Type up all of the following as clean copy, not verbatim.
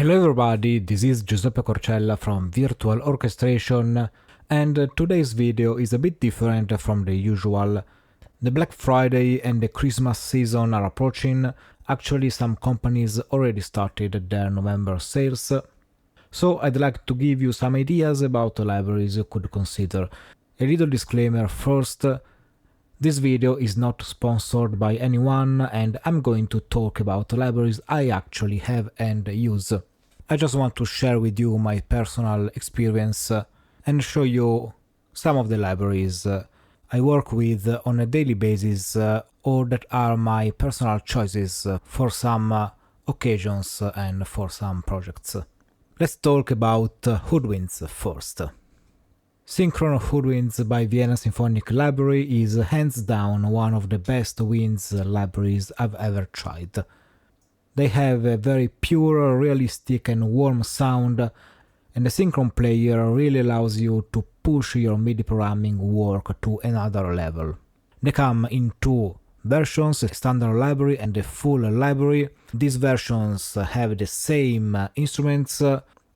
Hello everybody, this is Giuseppe Corcella from Virtual Orchestration, and today's video is a bit different from the usual. The Black Friday and the Christmas season are approaching. Actually, some companies already started their November sales, so I'd like to give you some ideas about libraries you could consider. A little disclaimer first. This video is not sponsored by anyone, and I'm going to talk about libraries I actually have and use. I just want to share with you my personal experience and show you some of the libraries I work with on a daily basis or that are my personal choices for some occasions and for some projects. Let's talk about Woodwinds first. Synchron Woodwinds by Vienna Symphonic Library is hands down one of the best winds libraries I've ever tried. They have a very pure, realistic and warm sound, and the Synchron player really allows you to push your MIDI programming work to another level. They come in two versions, a standard library and a full library. These versions have the same instruments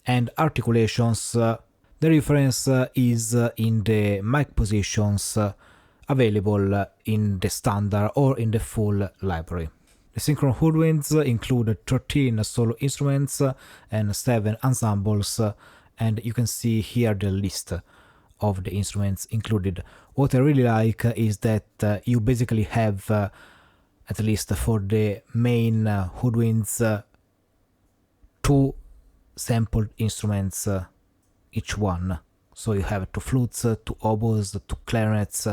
and articulations. The difference is in the mic positions available in the standard or in the full library. The Synchron Woodwinds include 13 solo instruments and 7 ensembles, and you can see here the list of the instruments included. What I really like is that you basically have, at least for the main Woodwinds, 2 sampled instruments each one. So you have 2 flutes, 2 oboes, 2 clarinets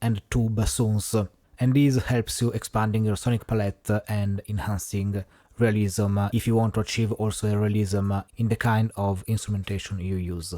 and 2 bassoons, and this helps you expanding your sonic palette and enhancing realism if you want to achieve also a realism in the kind of instrumentation you use.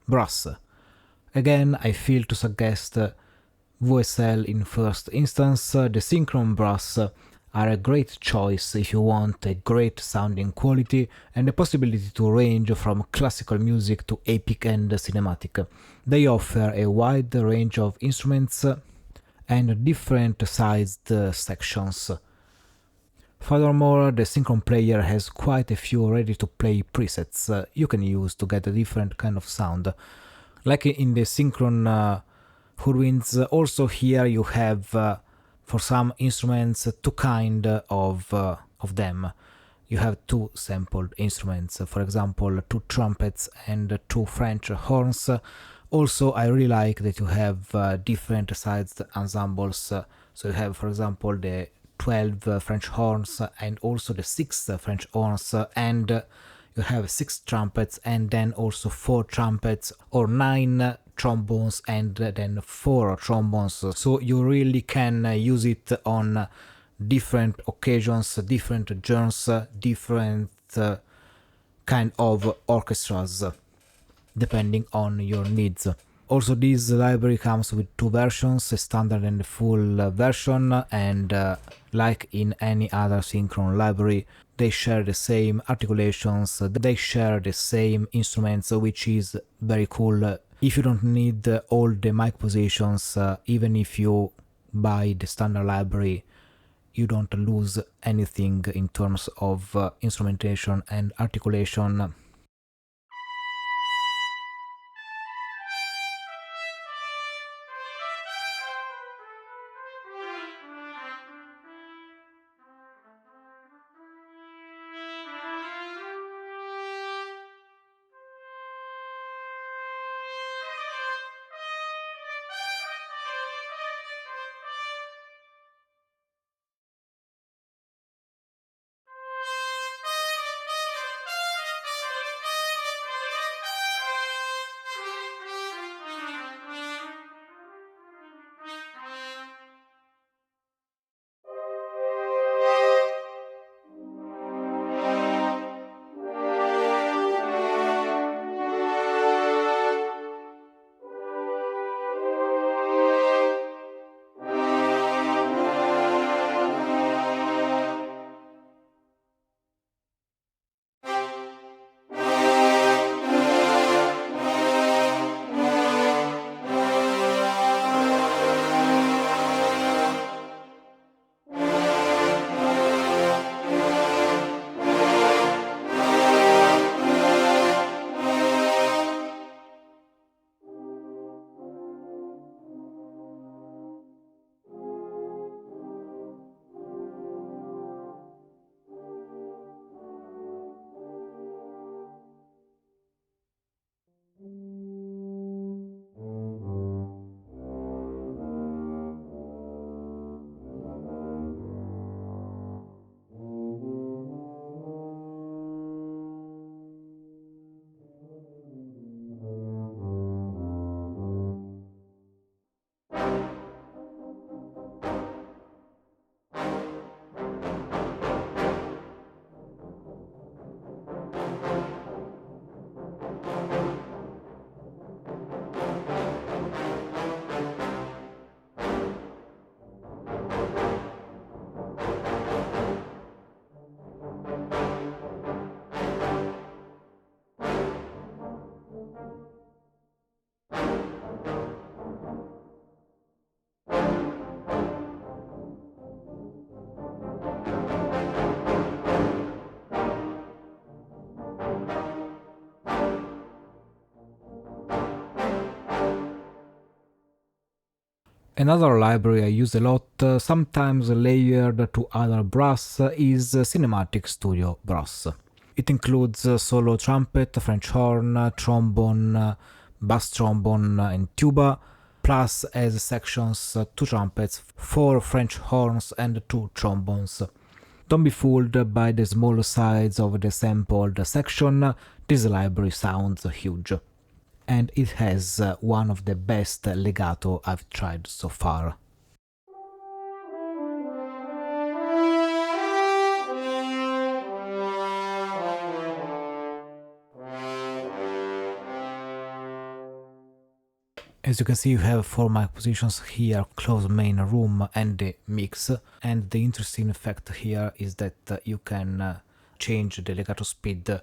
Brass. Again, I feel to suggest VSL in first instance. The Synchron brass are a great choice if you want a great sounding quality and the possibility to range from classical music to epic and cinematic. They offer a wide range of instruments and different sized sections. Furthermore, the Synchron player has quite a few ready-to-play presets you can use to get a different kind of sound. Like in the Synchron Woodwinds, also here you have, for some instruments, 2 kind of them. You have 2 sampled instruments, for example 2 trumpets and 2 French horns. Also, I really like that you have different sized ensembles. So you have, for example, the 12 French horns and also the 6 French horns, and you have 6 trumpets and then also 4 trumpets or 9 trombones and then 4 trombones, so you really can use it on different occasions, different genres, different kind of orchestras, depending on your needs. Also, this library comes with 2 versions, a standard and a full version, and like in any other synchron library, they share the same articulations, they share the same instruments, which is very cool. If you don't need all the mic positions, even if you buy the standard library, you don't lose anything in terms of instrumentation and articulation. Another library I use a lot, sometimes layered to other brass, is Cinematic Studio Brass. It includes solo trumpet, French horn, trombone, bass trombone, and tuba, plus as sections 2 trumpets, 4 French horns, and 2 trombones. Don't be fooled by the small size of the sampled section, this library sounds huge. And it has one of the best legato I've tried so far. As you can see, you have 4 mic positions here, close main room and the mix, and the interesting effect here is that you can change the legato speed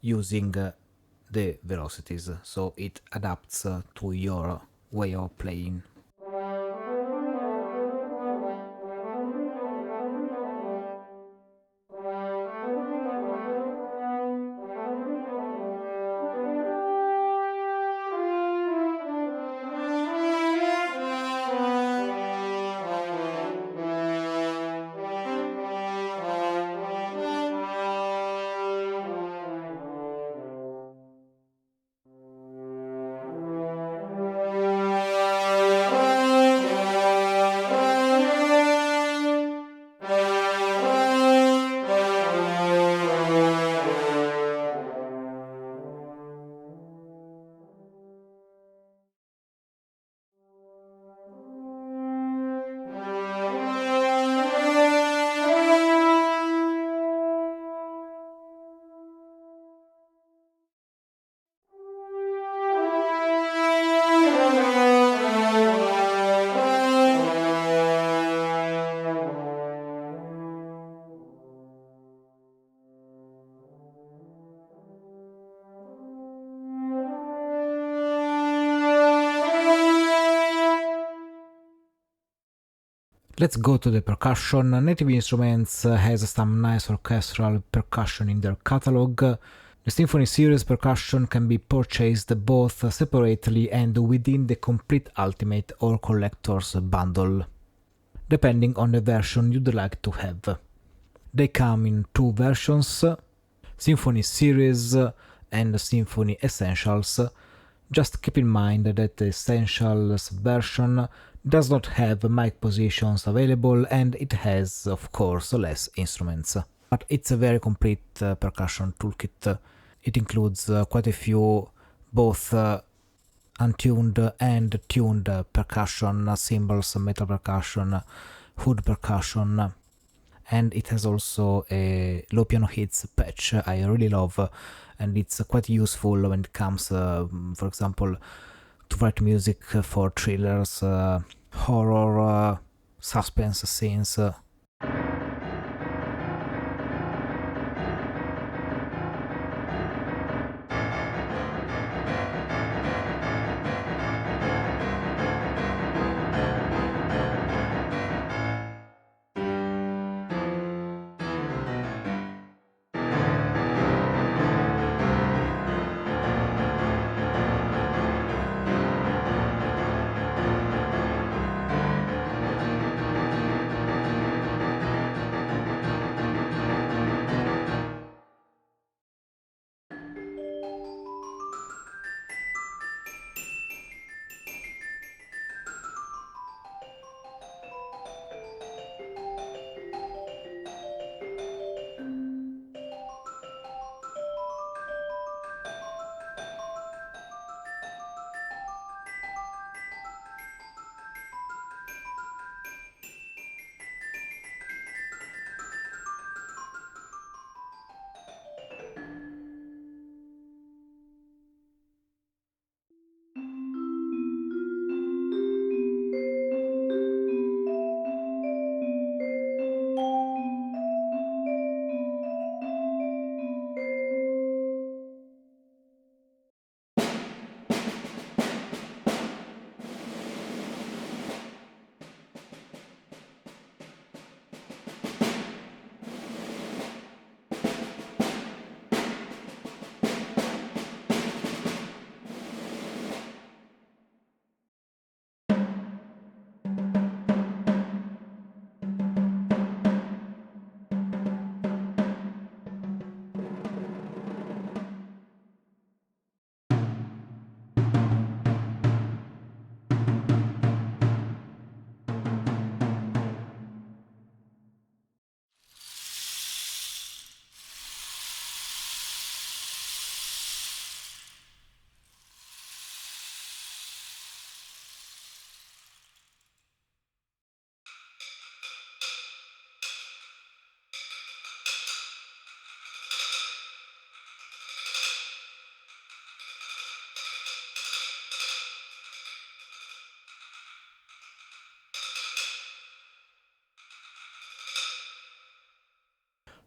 using the velocities, so it adapts to your way of playing. Let's go to the percussion. Native Instruments has some nice orchestral percussion in their catalog. The Symphony Series percussion can be purchased both separately and within the Complete Ultimate or Collector's bundle, depending on the version you'd like to have. They come in two versions, Symphony Series and Symphony Essentials. Just keep in mind that the Essentials version does not have mic positions available and it has, of course, less instruments. But it's a very complete percussion toolkit. It includes quite a few both untuned and tuned percussion, cymbals, metal percussion, wood percussion, and it has also a low piano hits patch I really love, and it's quite useful when it comes, for example, to write music for thrillers, horror, suspense scenes.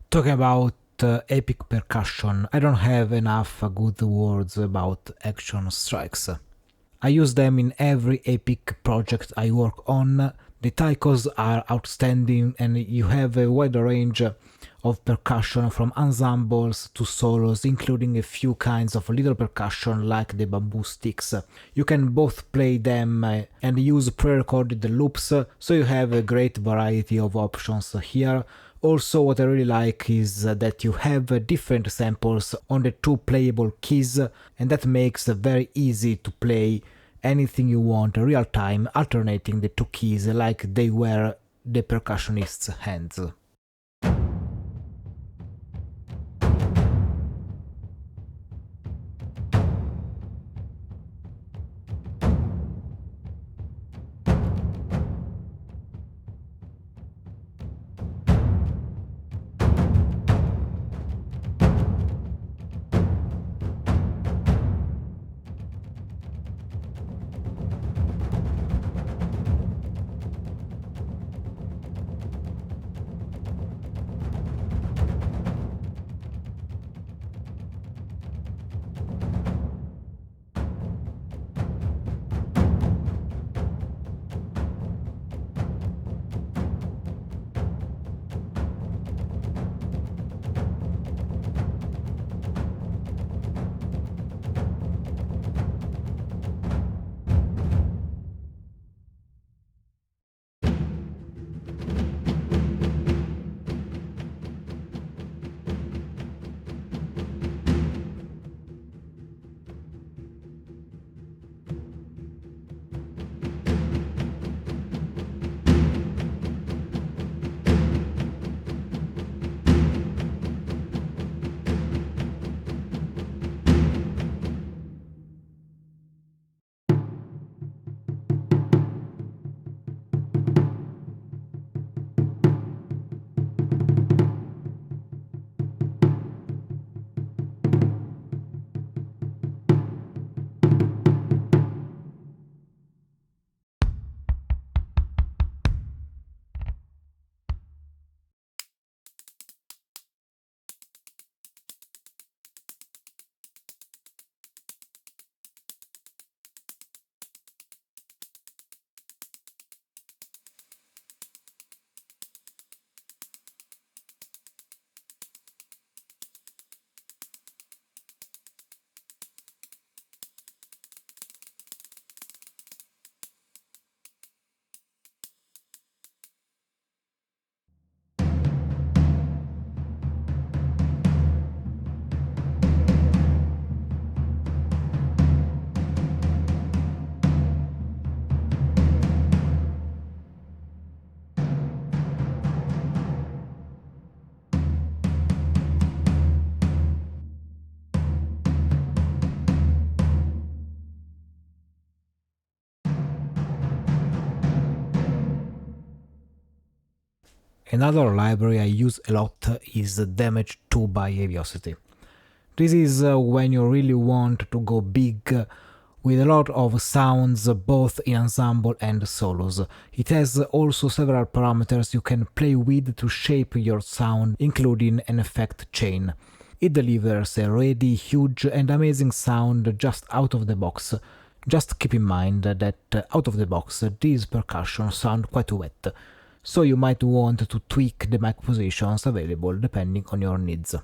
Talking about epic percussion, I don't have enough good words about action strikes. I use them in every epic project I work on. The taikos are outstanding and you have a wide range of percussion from ensembles to solos, including a few kinds of little percussion like the bamboo sticks. You can both play them and use pre-recorded loops, so you have a great variety of options here. Also, what I really like is that you have different samples on the two playable keys, and that makes it very easy to play anything you want real time, alternating the two keys like they were the percussionist's hands. Another library I use a lot is Damage 2 by Aviosity. This is when you really want to go big with a lot of sounds both in ensemble and solos. It has also several parameters you can play with to shape your sound, including an effect chain. It delivers a really huge and amazing sound just out of the box. Just keep in mind that out of the box these percussions sound quite wet, so you might want to tweak the mic positions available depending on your needs.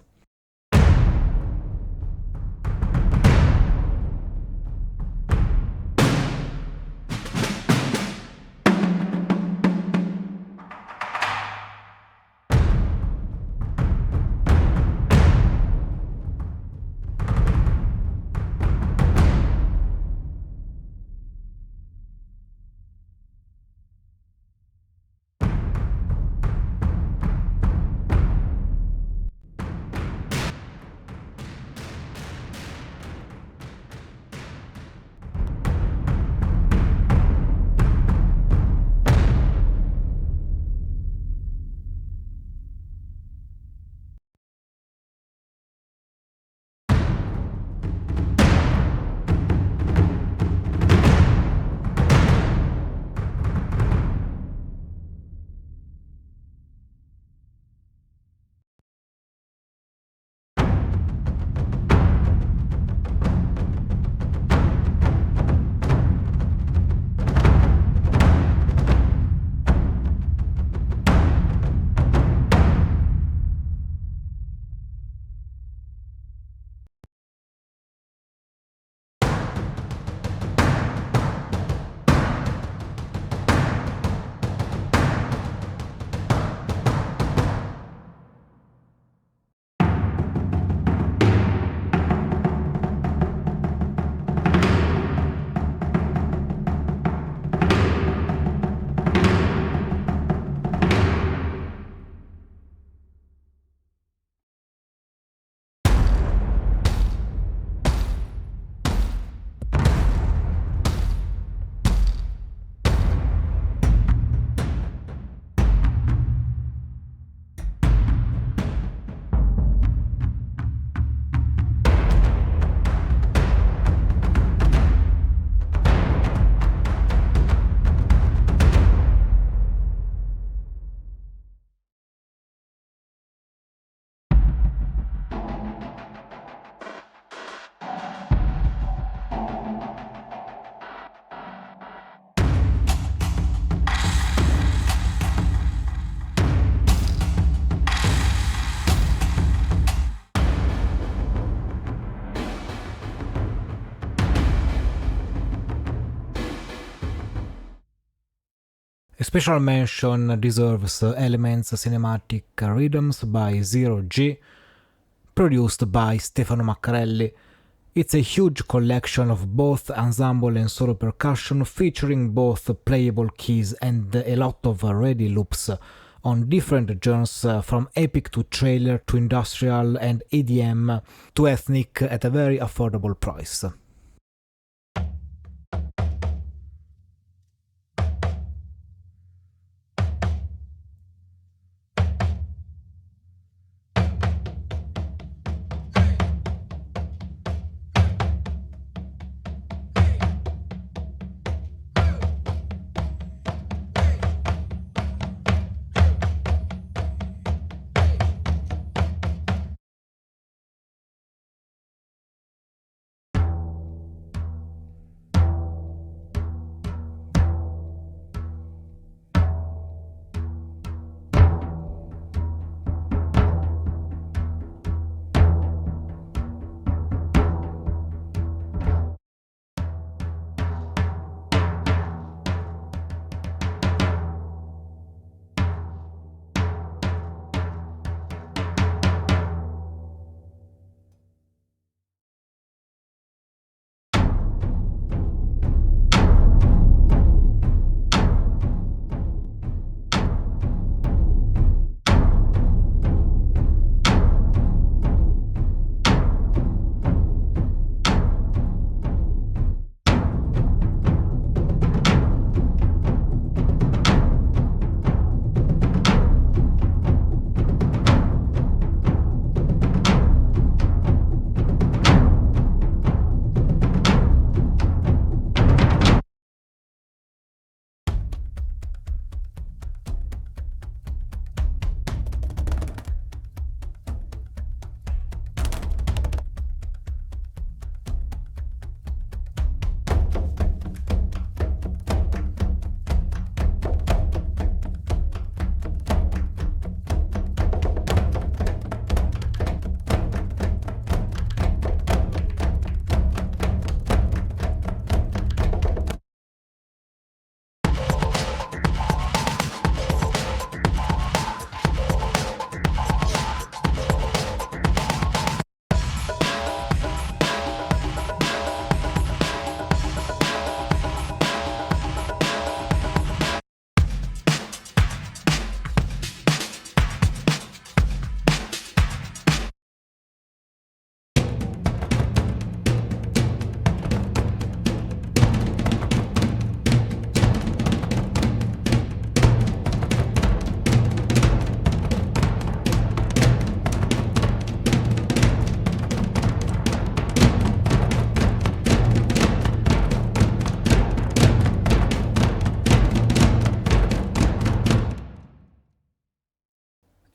A special mention deserves Elements Cinematic Rhythms by Zero G, produced by Stefano Maccarelli. It's a huge collection of both ensemble and solo percussion, featuring both playable keys and a lot of ready loops on different genres, from epic to trailer to industrial and EDM to ethnic, at a very affordable price.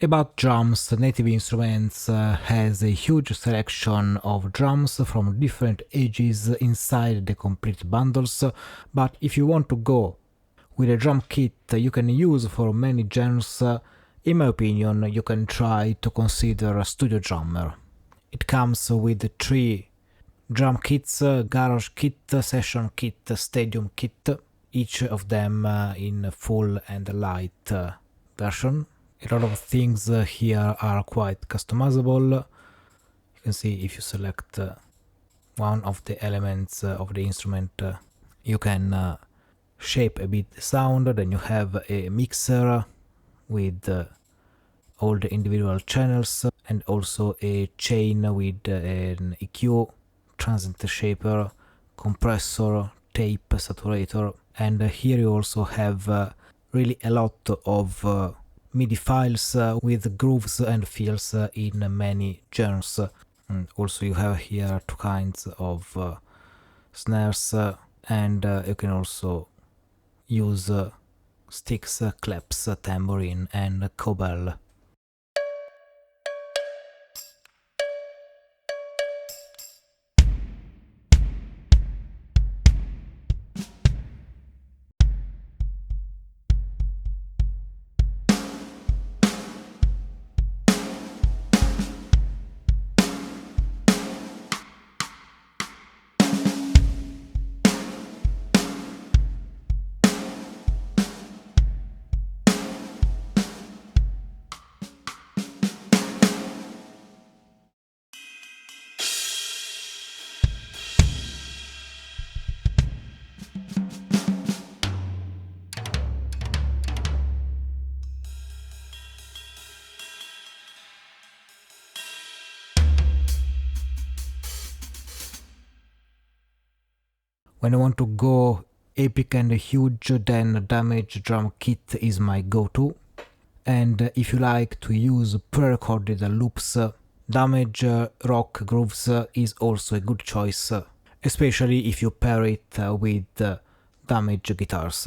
About drums, Native Instruments has a huge selection of drums from different ages inside the complete bundles, but if you want to go with a drum kit you can use for many genres, in my opinion you can try to consider a Studio Drummer. It comes with 3 drum kits, garage kit, session kit, stadium kit, each of them in full and light version. A lot of things here are quite customizable. You can see if you select one of the elements of the instrument, you can shape a bit the sound. Then you have a mixer with all the individual channels and also a chain with an EQ, transient shaper, compressor, tape, saturator, and here you also have really a lot of MIDI files with grooves and fills in many genres. Also you have here 2 kinds of snares, and you can also use sticks, claps, tambourine and cowbell. When I want to go epic and huge, then Damage Drum Kit is my go-to. And if you like to use pre-recorded loops, Damage Rock Grooves is also a good choice, especially if you pair it with Damage guitars.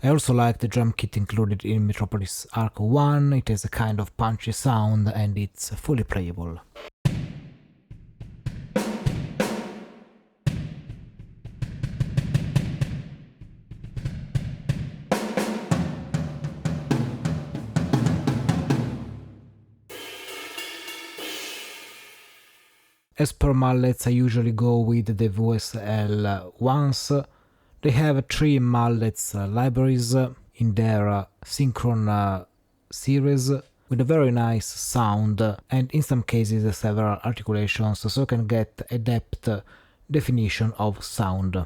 I also like the drum kit included in Metropolis Arc 1, it has a kind of punchy sound and it's fully playable. As per Mallets, I usually go with the VSL ones. They have 3 Mallets libraries in their Synchron series with a very nice sound and in some cases several articulations so you can get a depth definition of sound.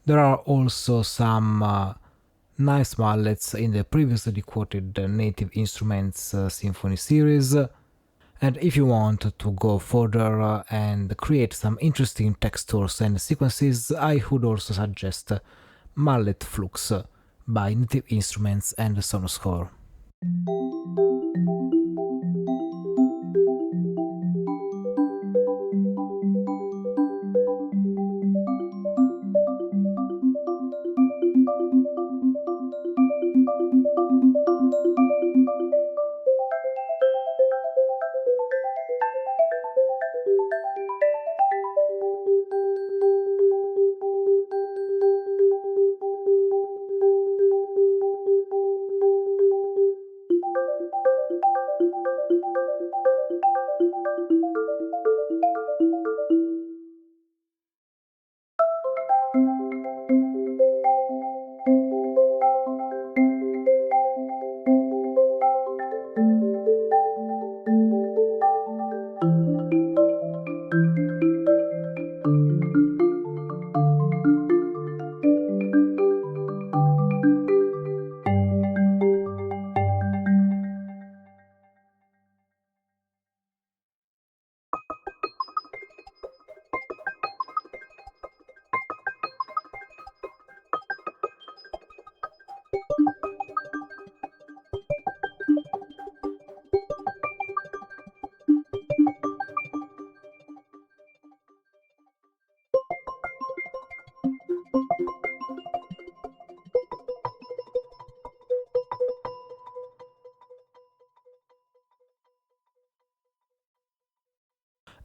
There are also some nice mallets in the previously quoted Native Instruments Symphony series, and if you want to go further and create some interesting textures and sequences, I would also suggest Mallet Flux by Native Instruments and Sonoscore.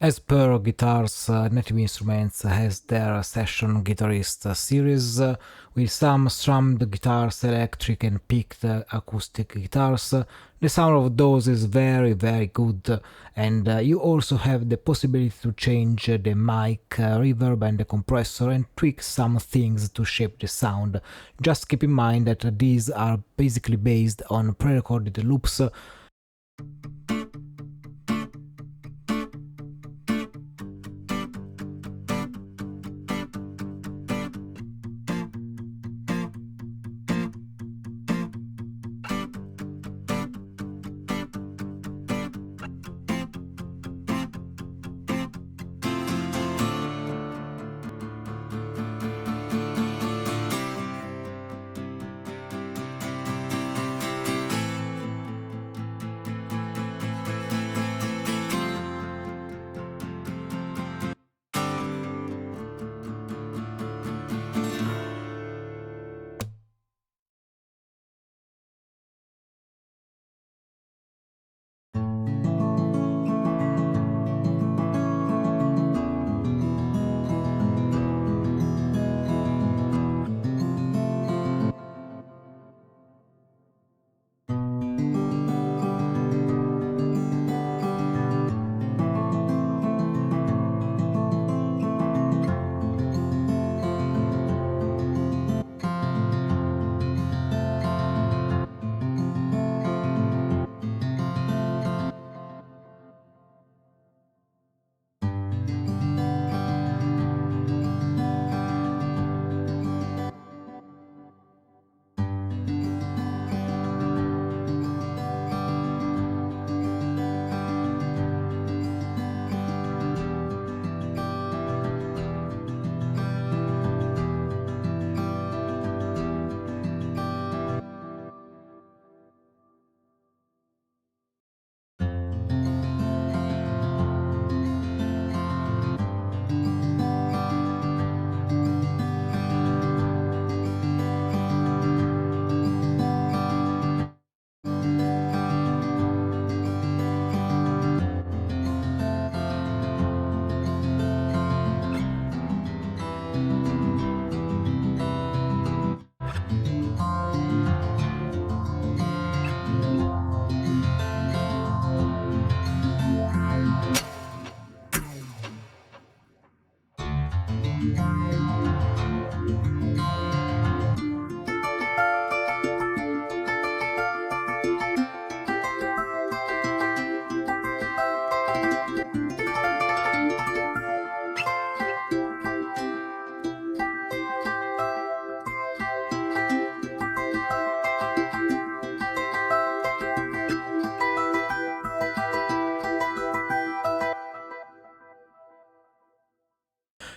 As per guitars, Native Instruments has their session guitarist series with some strummed guitars, electric and picked acoustic guitars. The sound of those is very good, and you also have the possibility to change the mic reverb and the compressor and tweak some things to shape the sound. Just keep in mind that these are basically based on pre-recorded loops.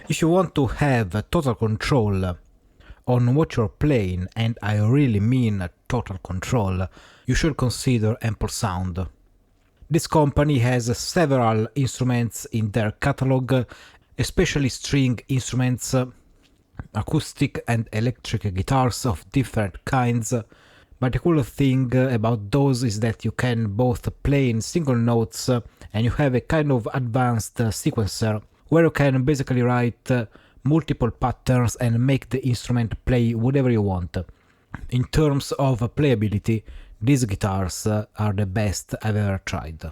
If you want to have total control on what you're playing, and I really mean total control, you should consider Ample Sound. This company has several instruments in their catalog, especially string instruments, acoustic and electric guitars of different kinds. But the cool thing about those is that you can both play in single notes and you have a kind of advanced sequencer where you can basically write multiple patterns and make the instrument play whatever you want. In terms of playability, these guitars are the best I've ever tried.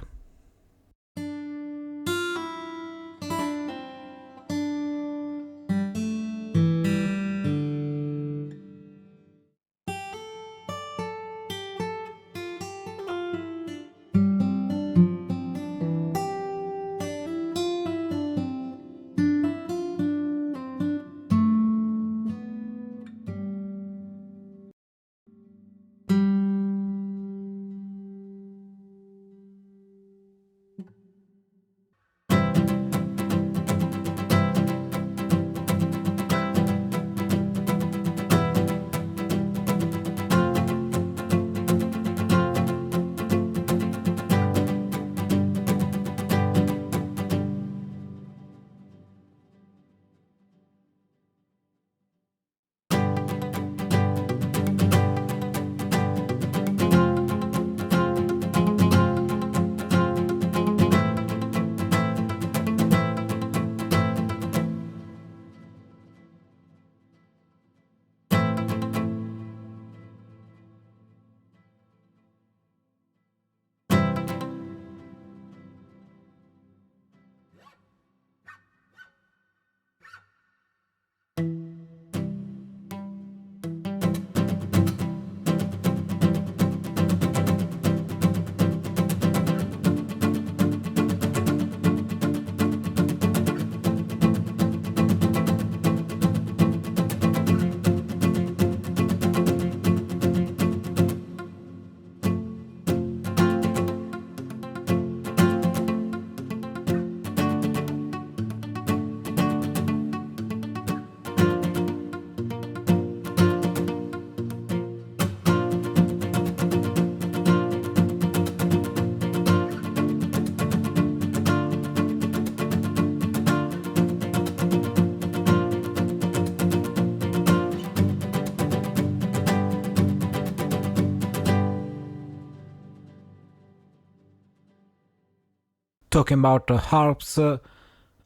Talking about harps,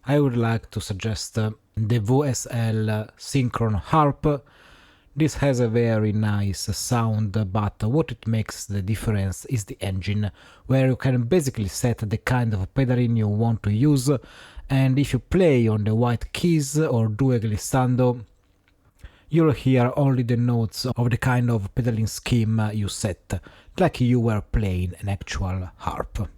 I would like to suggest the VSL Synchron harp. This has a very nice sound, but what it makes the difference is the engine, where you can basically set the kind of pedaling you want to use, and if you play on the white keys or do a glissando, you'll hear only the notes of the kind of pedaling scheme you set, like you were playing an actual harp.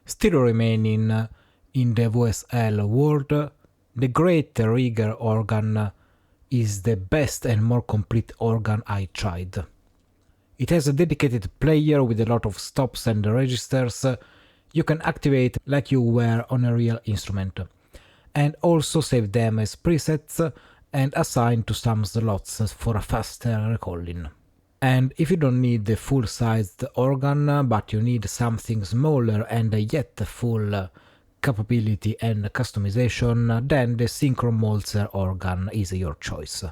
Still remaining in the VSL world, the Great Rieger organ is the best and more complete organ I tried. It has a dedicated player with a lot of stops and registers you can activate like you were on a real instrument, and also save them as presets and assign to some slots for a faster recalling. And if you don't need the full-sized organ, but you need something smaller and yet full capability and customization, then the Synchro Molzer organ is your choice.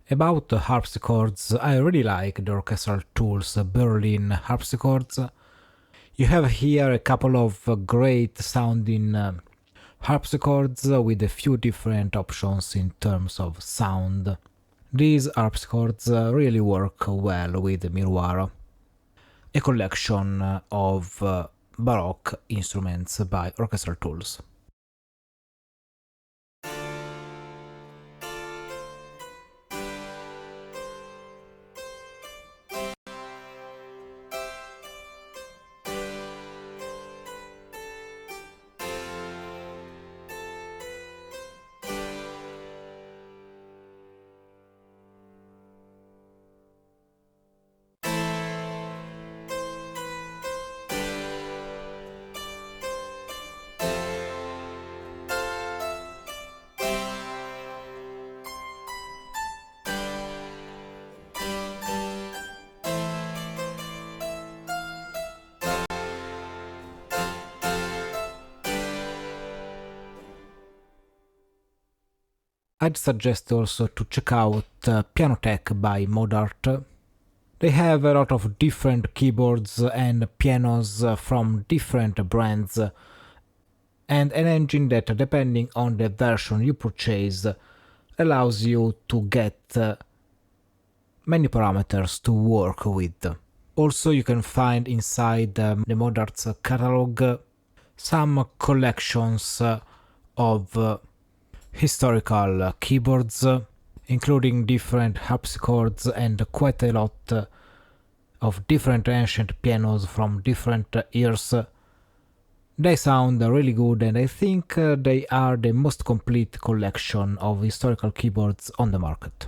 About the harpsichords, I really like the Orchestral Tools Berlin harpsichords. You have here a couple of great sounding harpsichords with a few different options in terms of sound. These harpsichords really work well with Miroir, a collection of Baroque instruments by Orchestral Tools. I'd suggest also to check out Pianotech by Modart. They have a lot of different keyboards and pianos from different brands, and an engine that, depending on the version you purchase, allows you to get many parameters to work with. Also, you can find inside the Modart's catalog some collections of historical keyboards, including different harpsichords and quite a lot of different ancient pianos from different years. They sound really good, and I think they are the most complete collection of historical keyboards on the market.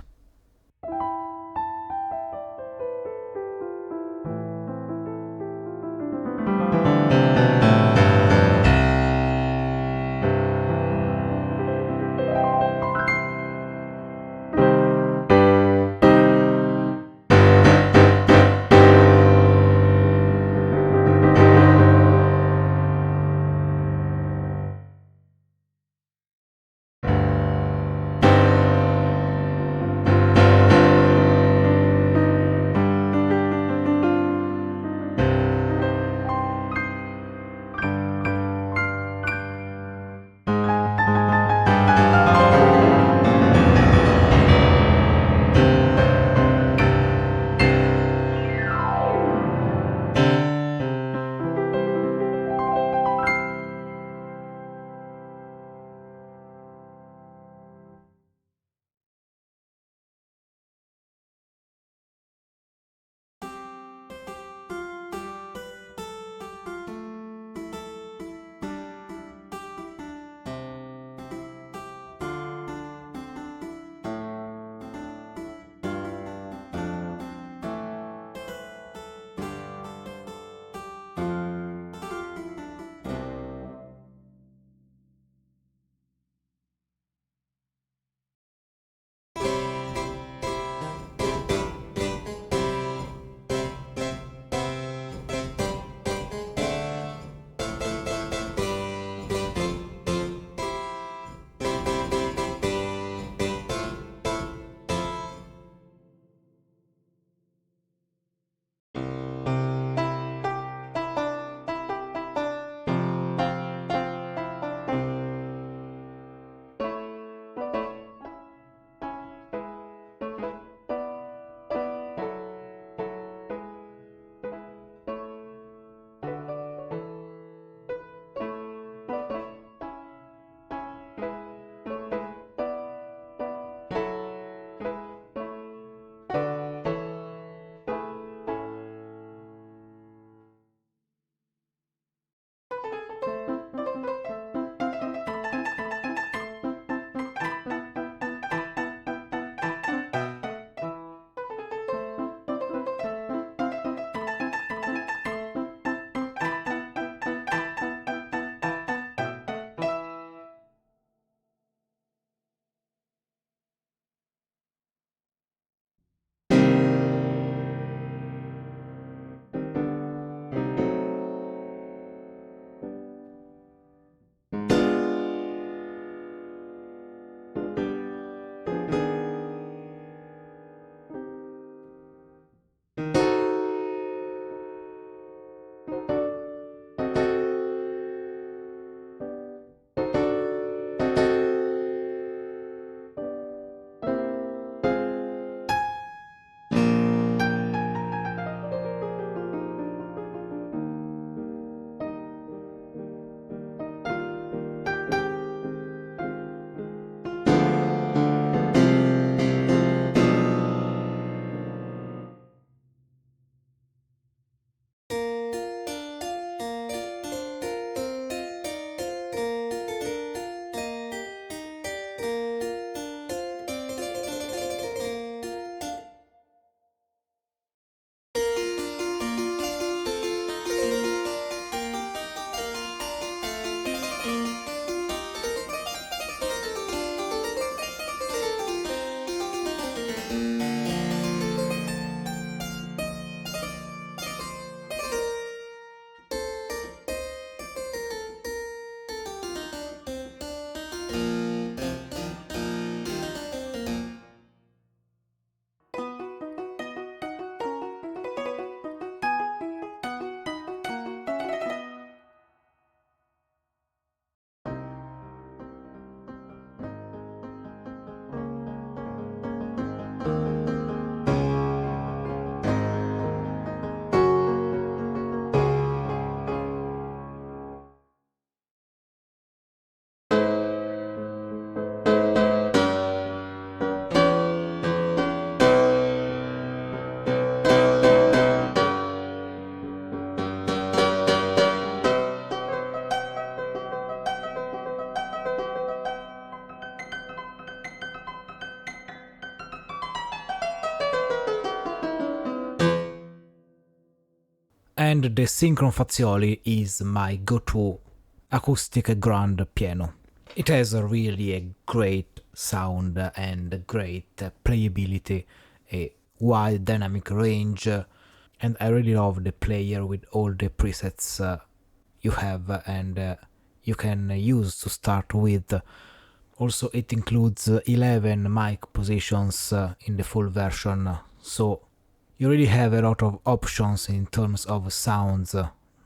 And the Synchron Fazioli is my go-to acoustic grand piano. It has really a great sound and great playability, a wide dynamic range, and I really love the player with all the presets you have and you can use to start with. Also, it includes 11 mic positions in the full version, so you really have a lot of options in terms of sounds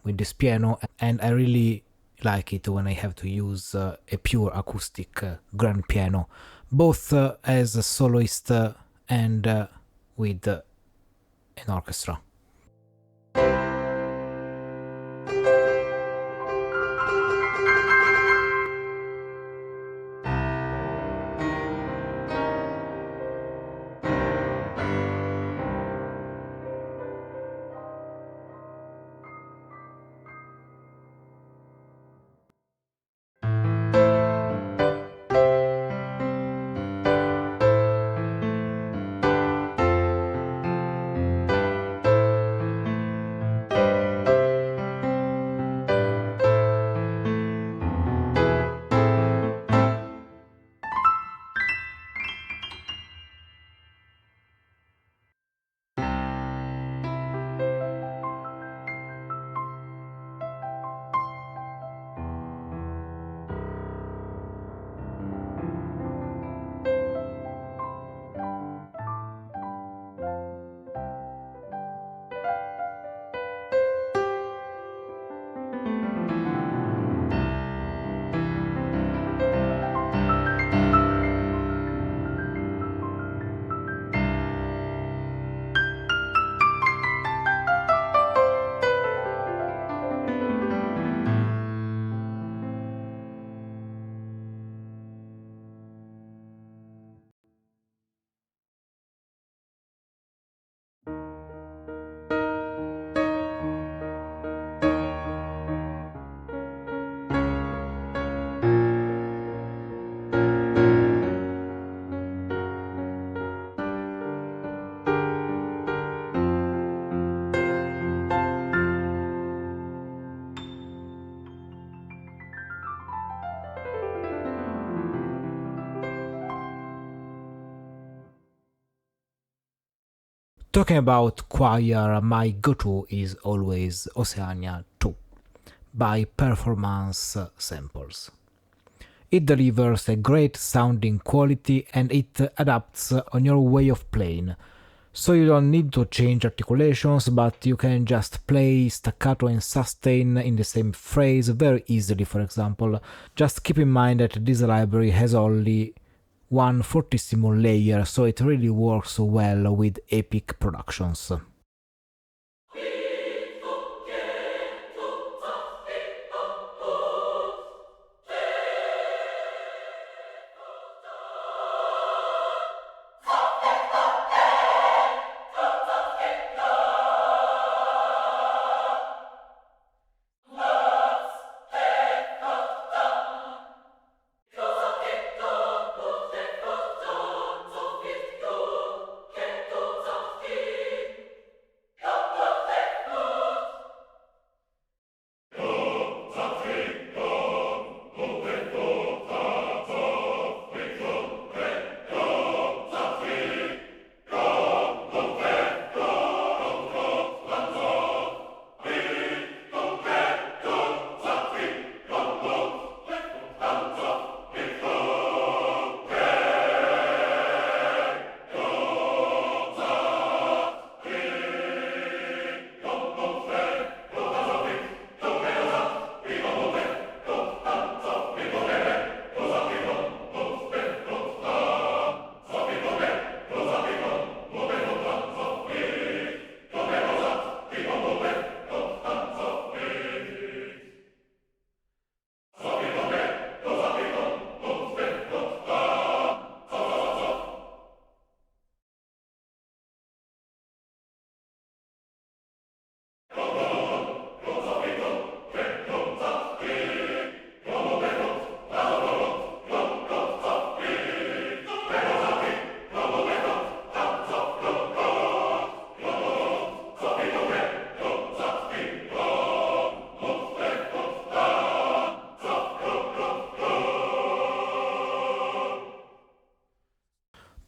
with this piano, and I really like it when I have to use a pure acoustic grand piano, both as a soloist and with an orchestra. Talking about choir, my go-to is always Oceania 2 by Performance Samples. It delivers a great sounding quality and it adapts on your way of playing, so you don't need to change articulations, but you can just play staccato and sustain in the same phrase very easily. For example, just keep in mind that this library has only one fortissimo layer, so it really works well with epic productions.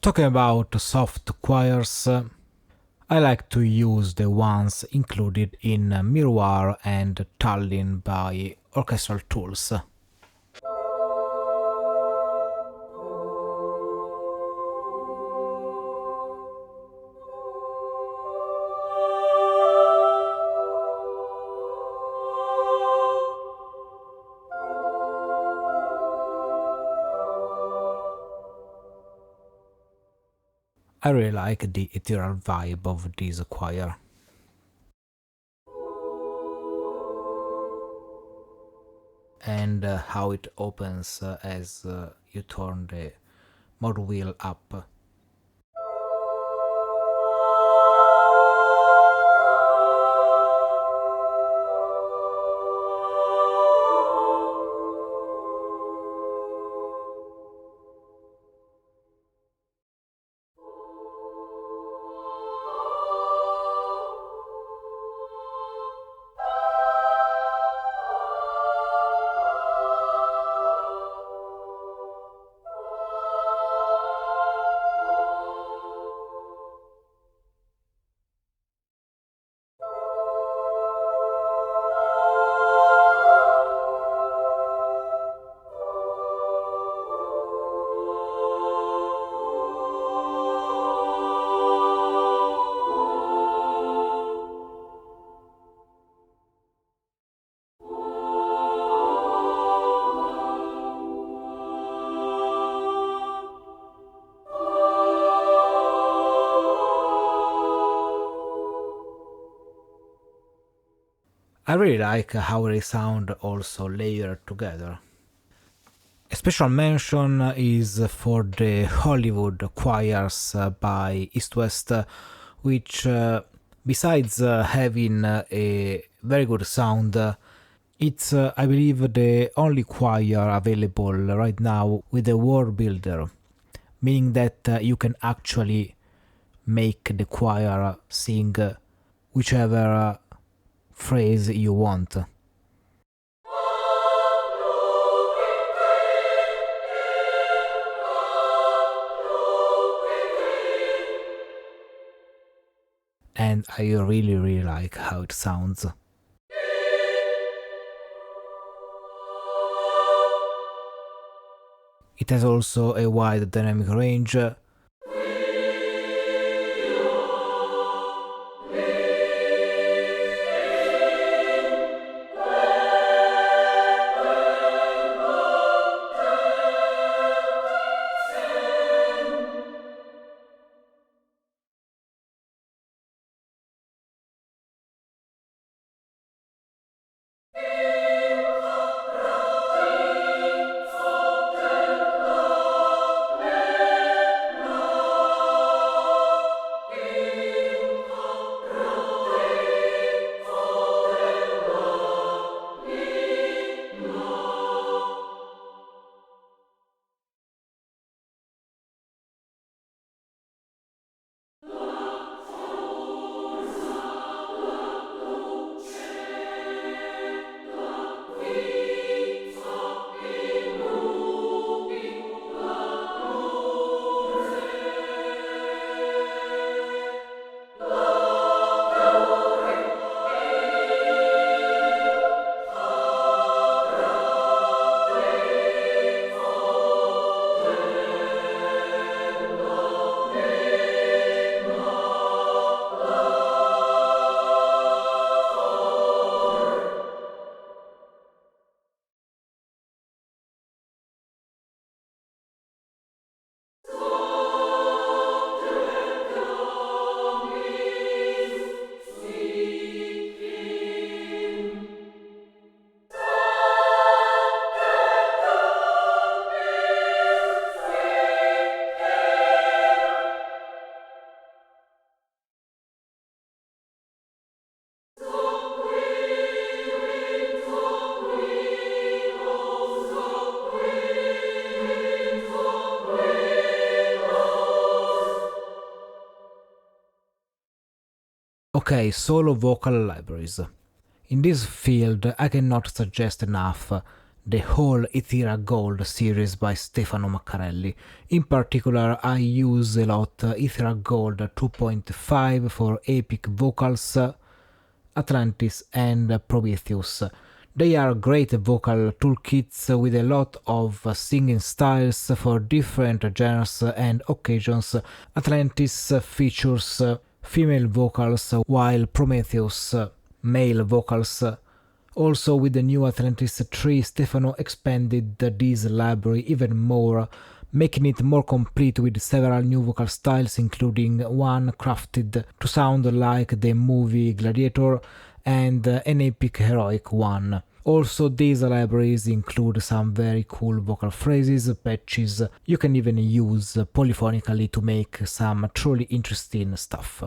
Talking about soft choirs, I like to use the ones included in Miroir and Tallinn by Orchestral Tools. I really like the ethereal vibe of this choir. And how it opens as you turn the mod wheel up. I really like how they sound also layered together. A special mention is for the Hollywood choirs by East West, which, besides having a very good sound, it's, I believe, the only choir available right now with a word builder, meaning that you can actually make the choir sing whichever phrase you want. And I really like how it sounds. It has also a wide dynamic range. Okay, solo vocal libraries. In this field, I cannot suggest enough the whole Ethera Gold series by Stefano Maccarelli. In particular, I use a lot Ethera Gold 2.5 for epic vocals, Atlantis and Prometheus. They are great vocal toolkits with a lot of singing styles for different genres and occasions. Atlantis features female vocals while Prometheus male vocals. Also with the new Atlantis 3, Stefano expanded this library even more, making it more complete with several new vocal styles, including one crafted to sound like the movie Gladiator and an epic heroic one. Also, these libraries include some very cool vocal phrases, patches. You can even use polyphonically to make some truly interesting stuff.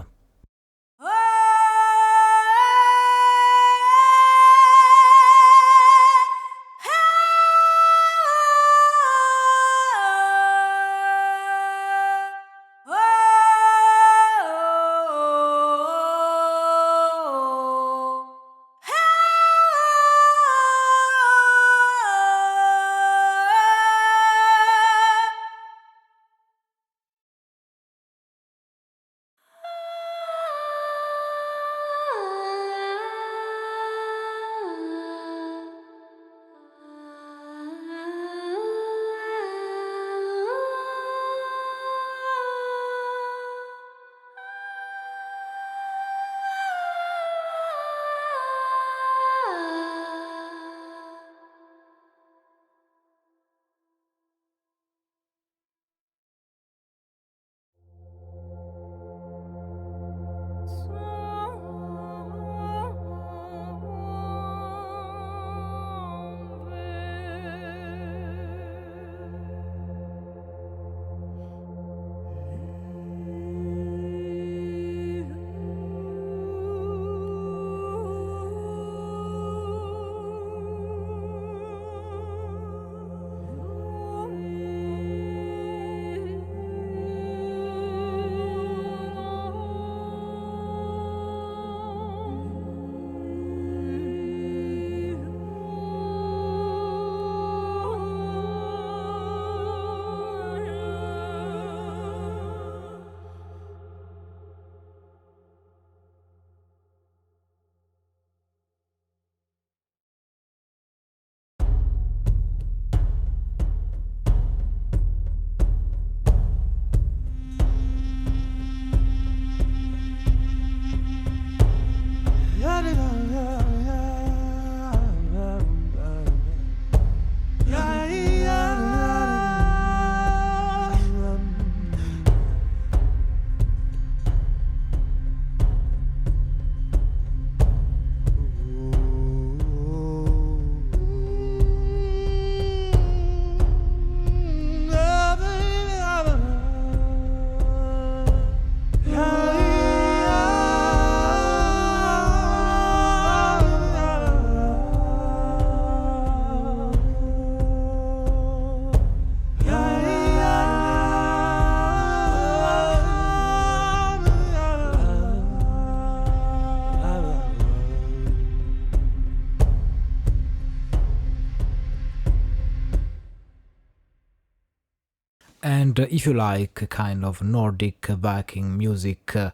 And if you like kind of Nordic Viking music, I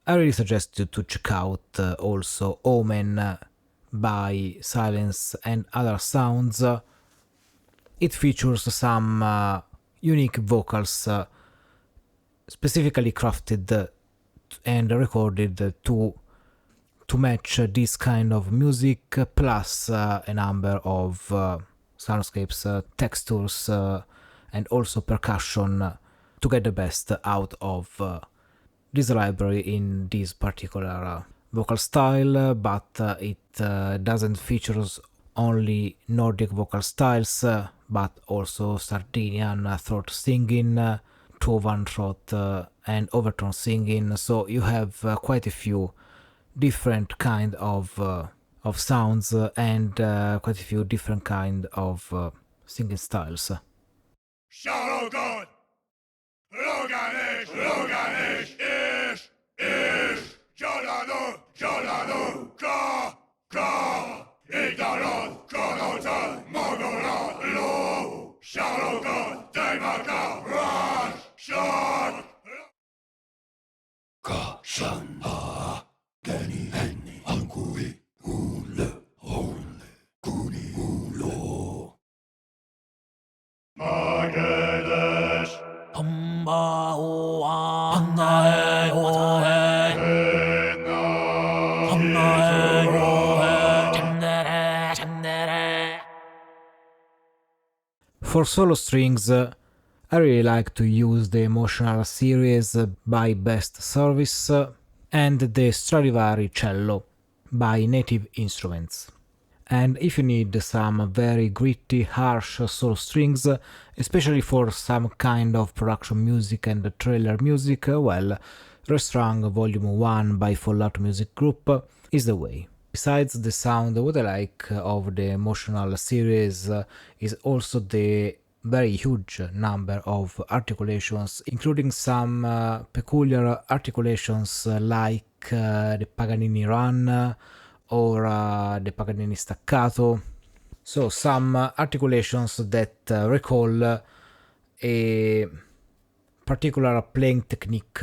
really suggest you to check out also Omen by Silence and Other Sounds. It features some unique vocals specifically crafted and recorded to match this kind of music, plus a number of soundscapes, textures, and also percussion to get the best out of this library in this particular vocal style, but it doesn't feature only Nordic vocal styles, but also Sardinian throat singing, Tuvan throat and overtone singing, so you have quite a few different kind of sounds and quite a few different kind of singing styles. Shalogon! Loganish! Loganish! Ish! Jolano! Ka! Igdaron! Konotan! Mogola, Lo, Sharoga, Daimaka, Raj, Shak, Kashan, Ha, Geni, Henni, Ankuri, Ule, Onle, Kuni, Ulo. Magedesh, Hamba Hoa Hannae Hohe Hannae Hohe Chandere Chandere. For solo strings, I really like to use the Emotional series by Best Service and the Stradivari Cello by Native Instruments. And if you need some very gritty, harsh solo strings, especially for some kind of production music and trailer music, well, Restrung Volume 1 by Fallout Music Group is the way. Besides the sound, what I like of the Emotional series is also the very huge number of articulations, including some peculiar articulations like the Paganini Run or the Paganini Staccato. So some articulations that recall a particular playing technique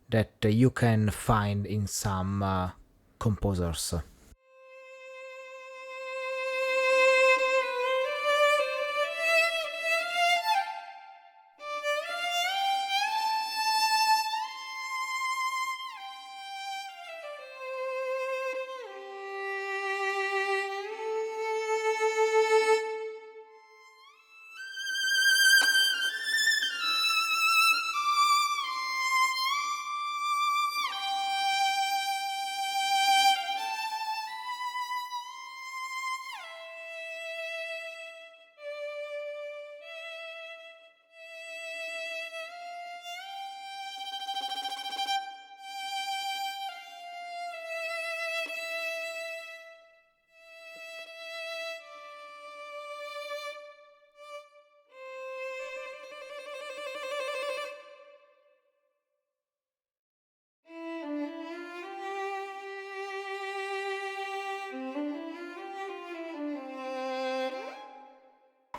that you can find in some composers.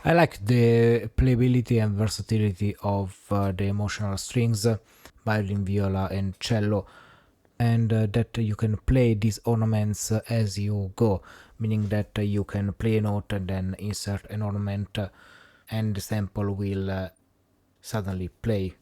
I like the playability and versatility of the emotional strings, violin, viola, and cello, and that you can play these ornaments as you go, meaning that you can play a note and then insert an ornament, and the sample will suddenly play.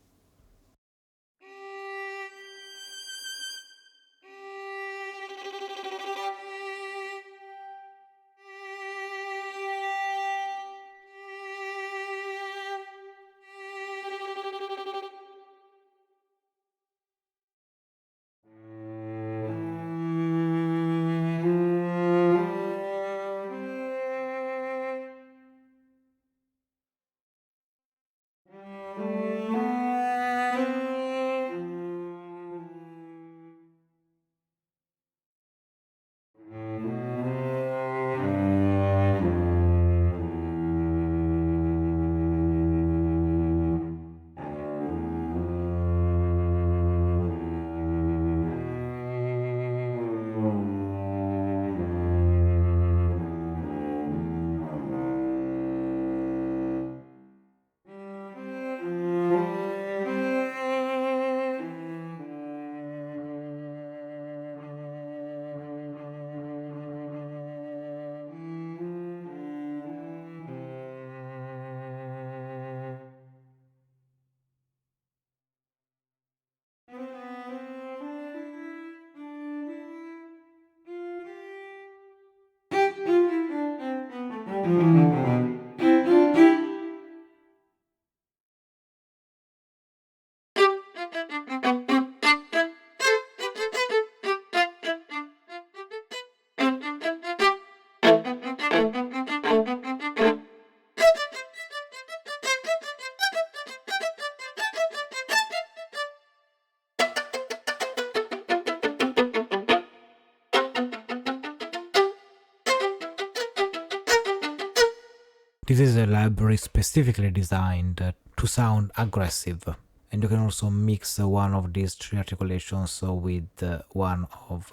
This is a library specifically designed to sound aggressive, and you can also mix one of these three articulations with one of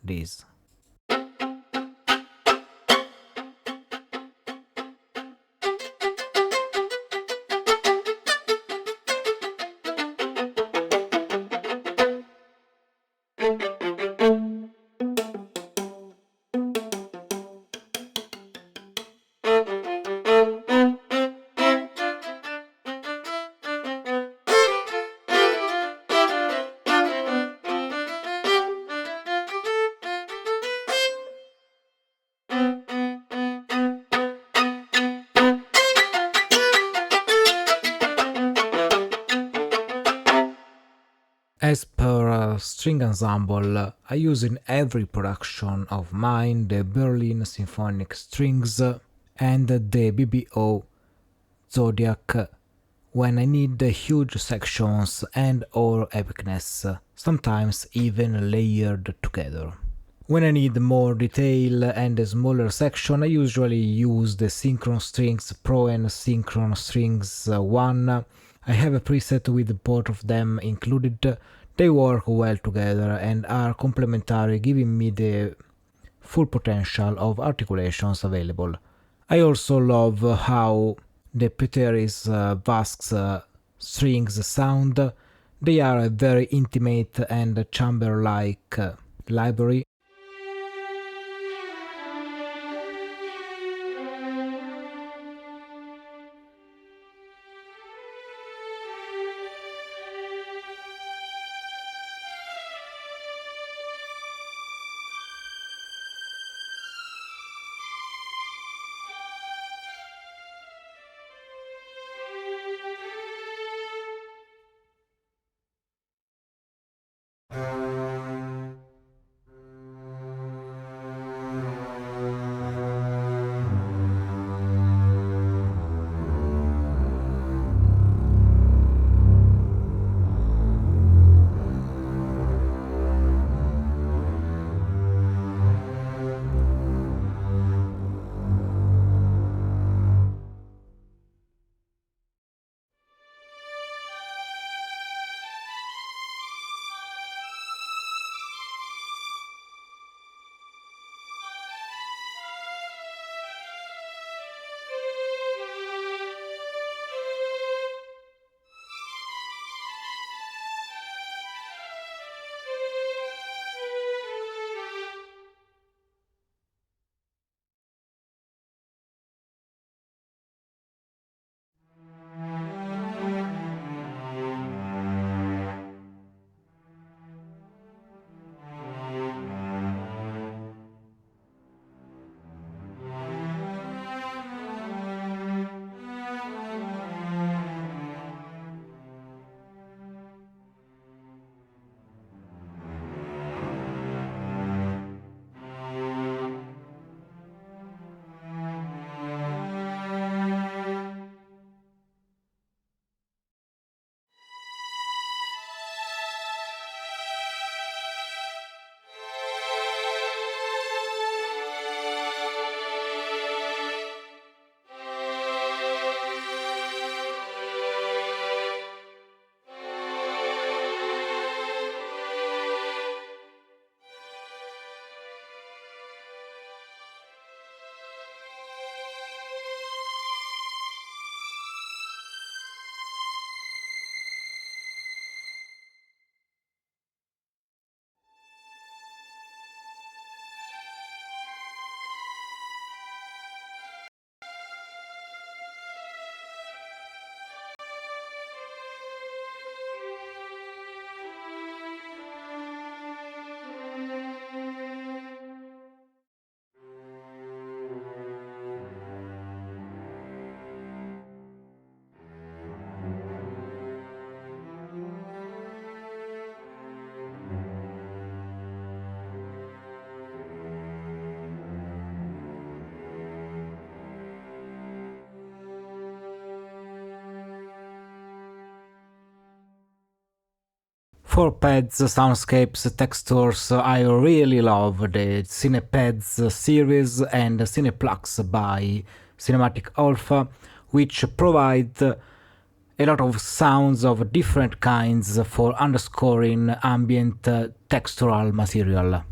these. As per string ensemble, I use in every production of mine the Berlin Symphonic Strings and the BBO Zodiac when I need huge sections and or epicness, sometimes even layered together. When I need more detail and a smaller section, I usually use the Synchron Strings Pro and Synchron Strings 1. I have a preset with both of them included. They work well together and are complementary, giving me the full potential of articulations available. I also love how the Peteris Vasks strings sound. They are a very intimate and chamber-like library. For pads, soundscapes, textures, I really love the Cinepads series and Cineplux by Cinematic Alpha, which provide a lot of sounds of different kinds for underscoring ambient textural material.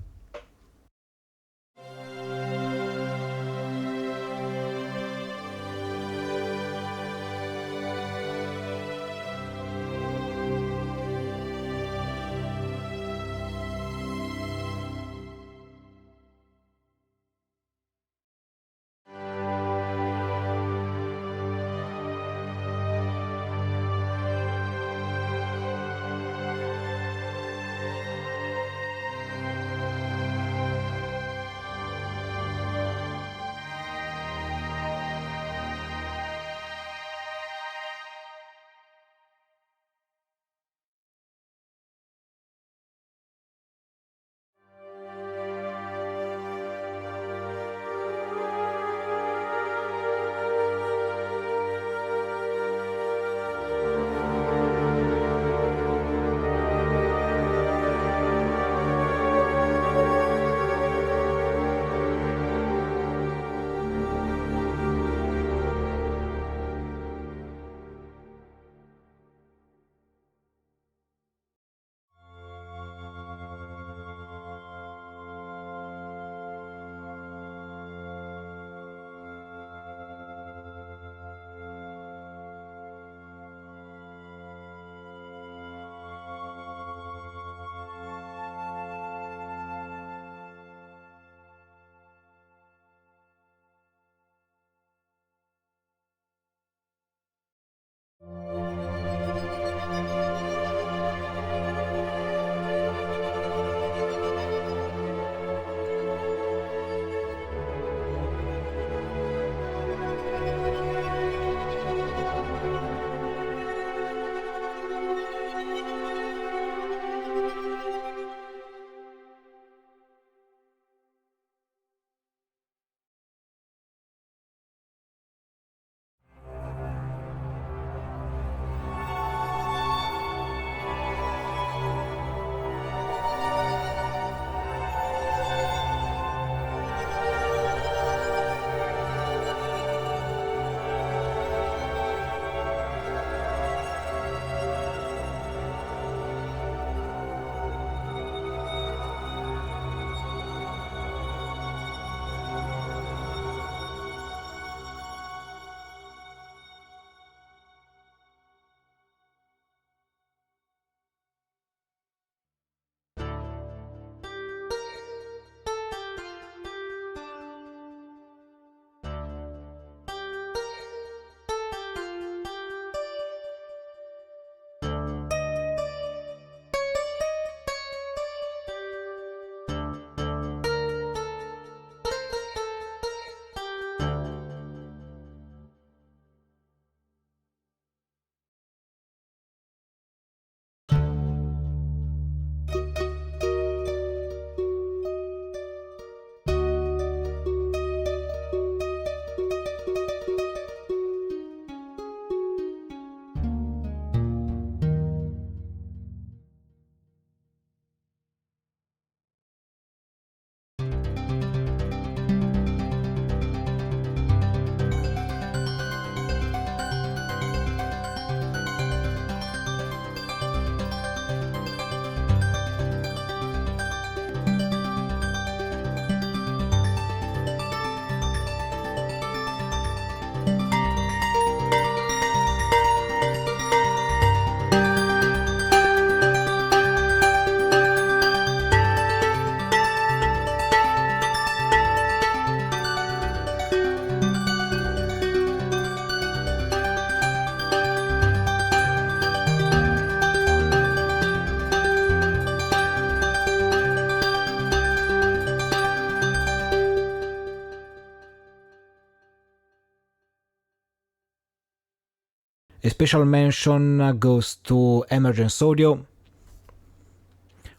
A special mention goes to Emergence Audio,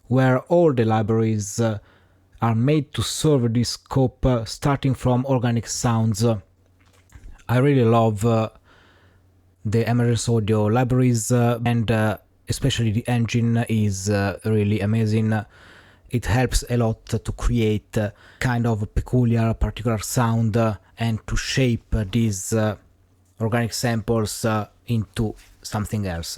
where all the libraries are made to serve this scope, starting from organic sounds. I really love the Emergence Audio libraries, and especially the engine is really amazing. It helps a lot to create kind of peculiar, particular sound and to shape these organic samples into something else.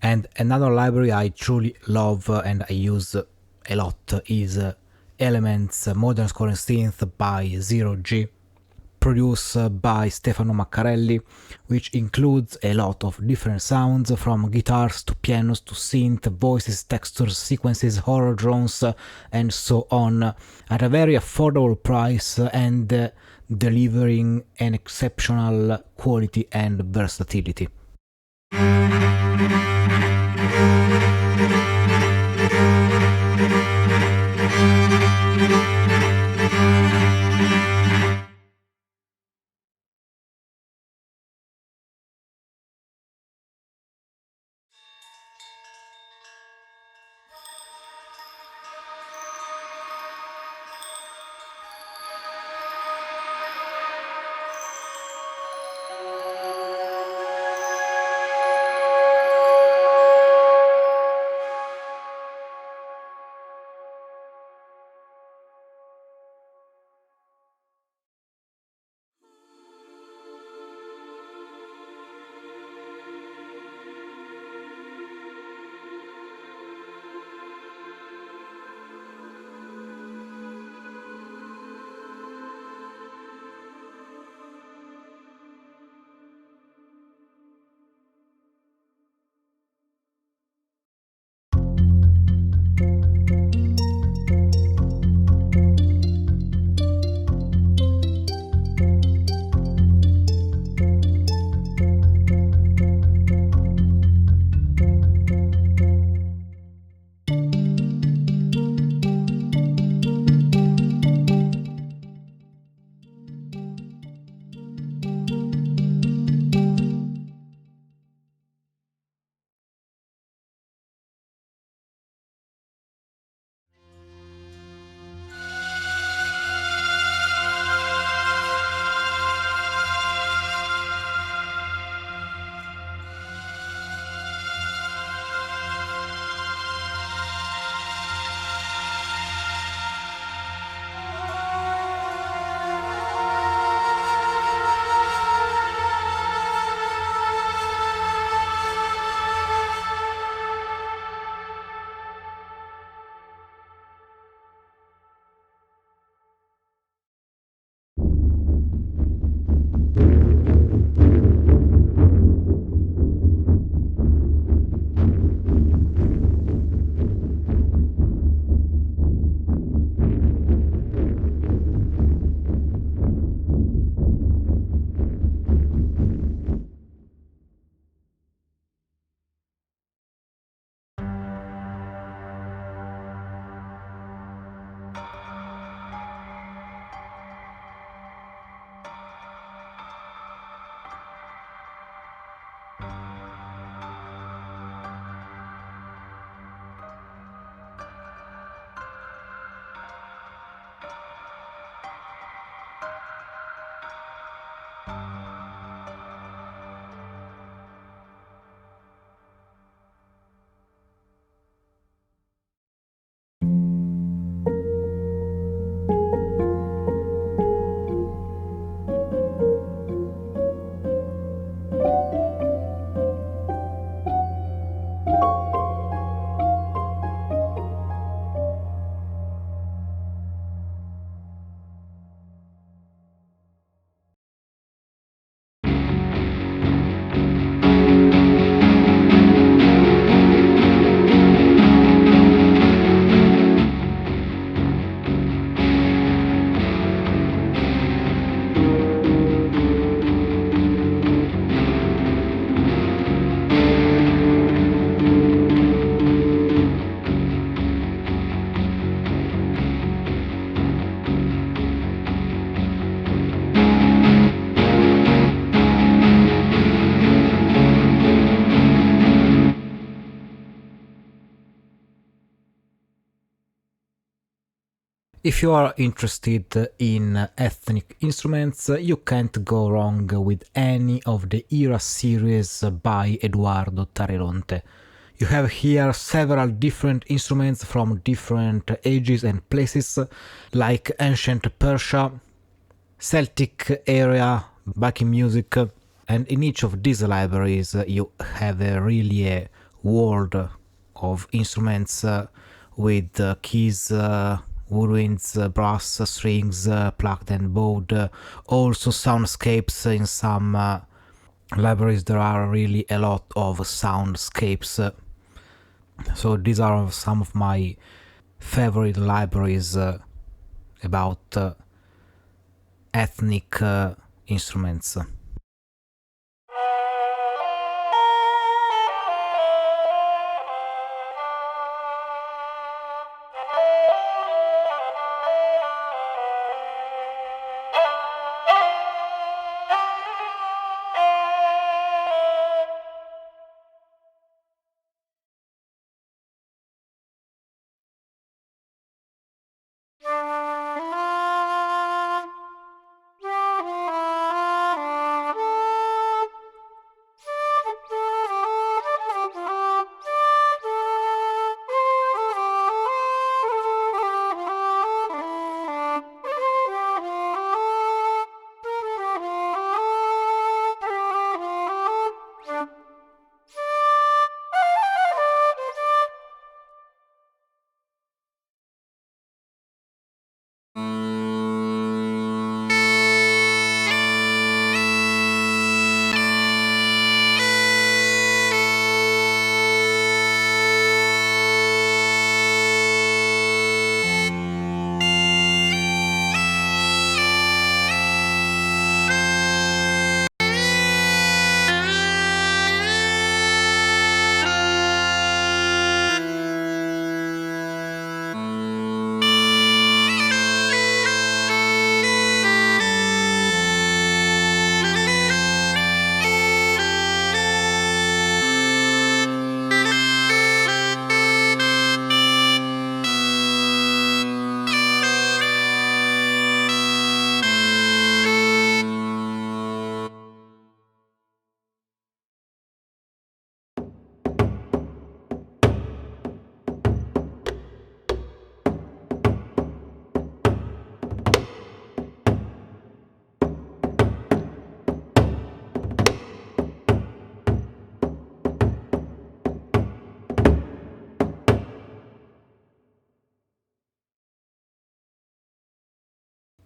And another library I truly love and I use a lot is Elements Modern Scoring Synth by Zero G, produced by Stefano Maccarelli, which includes a lot of different sounds from guitars to pianos to synth, voices, textures, sequences, horror drones, and so on, at a very affordable price and delivering an exceptional quality and versatility. If you are interested in ethnic instruments, you can't go wrong with any of the Era series by Eduardo Tareronte. You have here several different instruments from different ages and places, like ancient Persia, Celtic area, backing music, and in each of these libraries you have really a world of instruments with keys, woodwinds, brass, strings, plucked and bowed, also soundscapes. In some libraries there are really a lot of soundscapes. So these are some of my favorite libraries about ethnic instruments.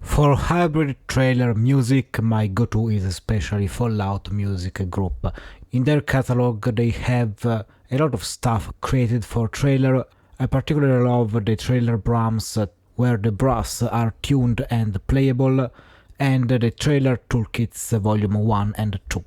For hybrid trailer music, my go-to is especially Fallout Music Group. In their catalog they have a lot of stuff created for trailer. I particularly love the trailer brams where the brass are tuned and playable, and the trailer toolkits volume 1 and 2.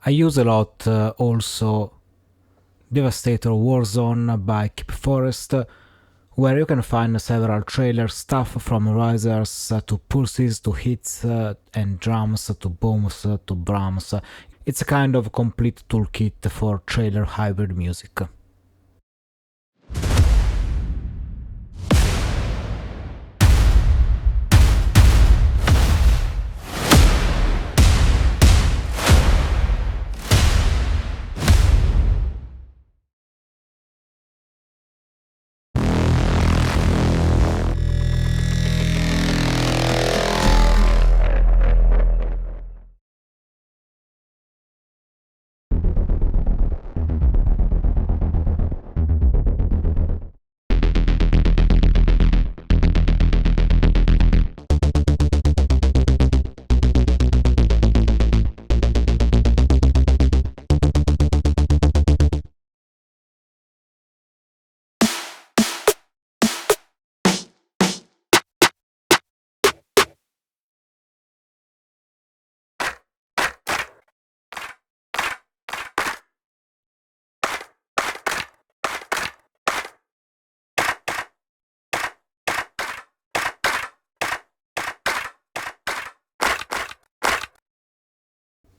I use a lot also Devastator Warzone by Keep Forest, where you can find several trailer stuff from risers to pulses to hits and drums to booms to drums. It's a kind of complete toolkit for trailer hybrid music.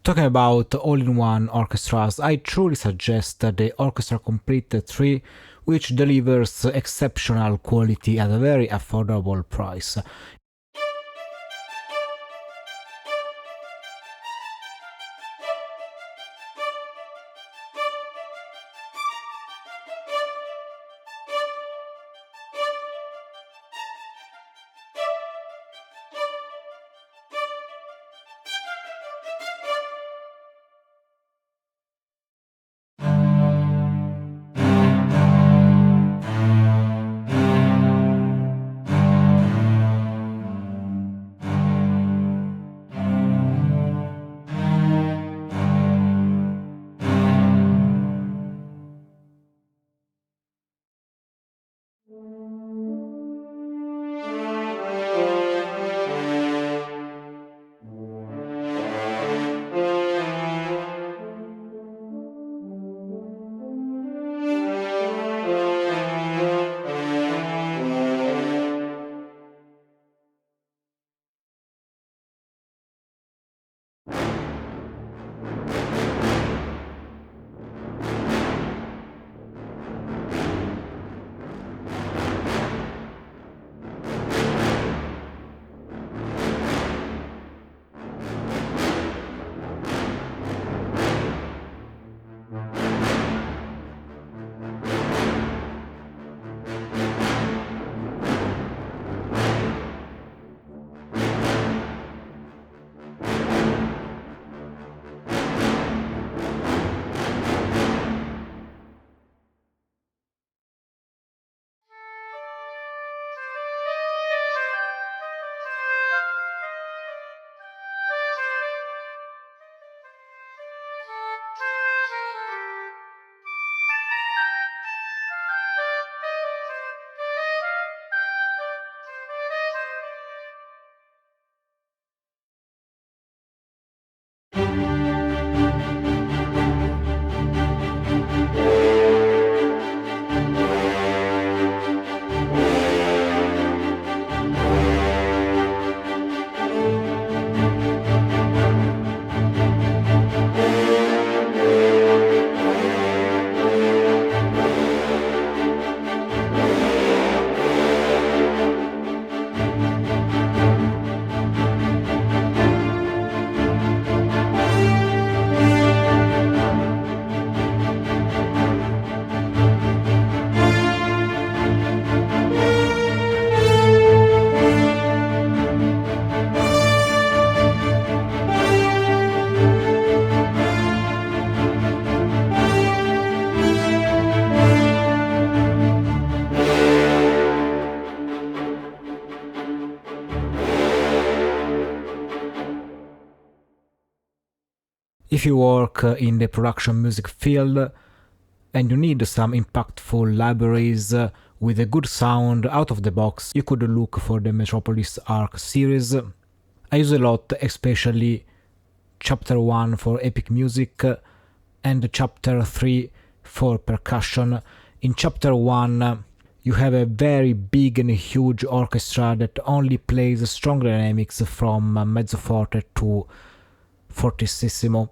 Talking about all-in-one orchestras, I truly suggest the Orchestra Complete 3, which delivers exceptional quality at a very affordable price. If you work in the production music field and you need some impactful libraries with a good sound out of the box, you could look for the Metropolis Arc series. I use a lot, especially Chapter 1 for epic music and Chapter 3 for percussion. In Chapter 1 you have a very big and huge orchestra that only plays strong dynamics from mezzo forte to fortissimo.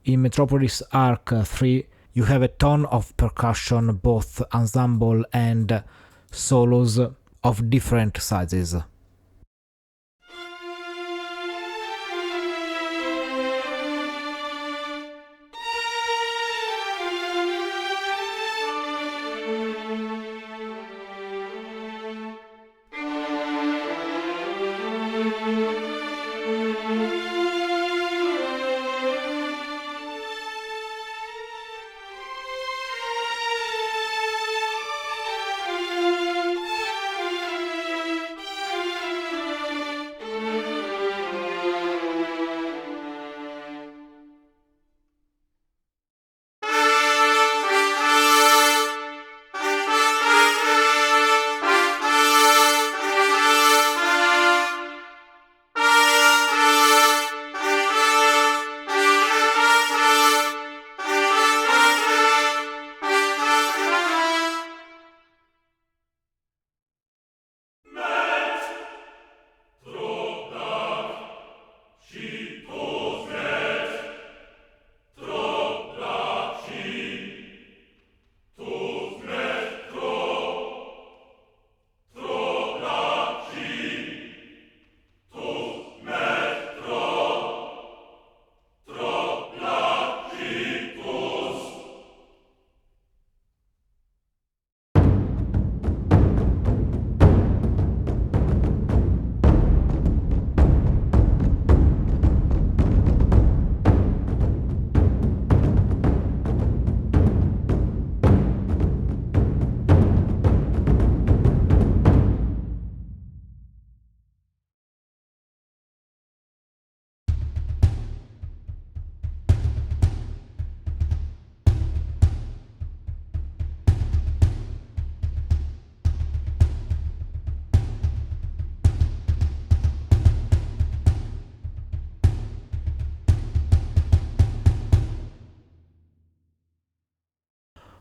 In Metropolis Arc 3 you have a ton of percussion, both ensemble and solos of different sizes.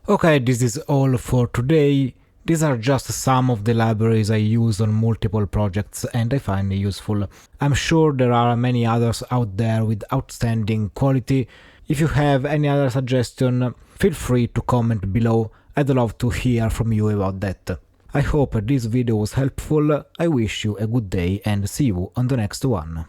Okay, this is all for today. These are just some of the libraries I use on multiple projects and I find useful. I'm sure there are many others out there with outstanding quality. If you have any other suggestion, feel free to comment below. I'd love to hear from you about that. I hope this video was helpful. I wish you a good day and see you on the next one.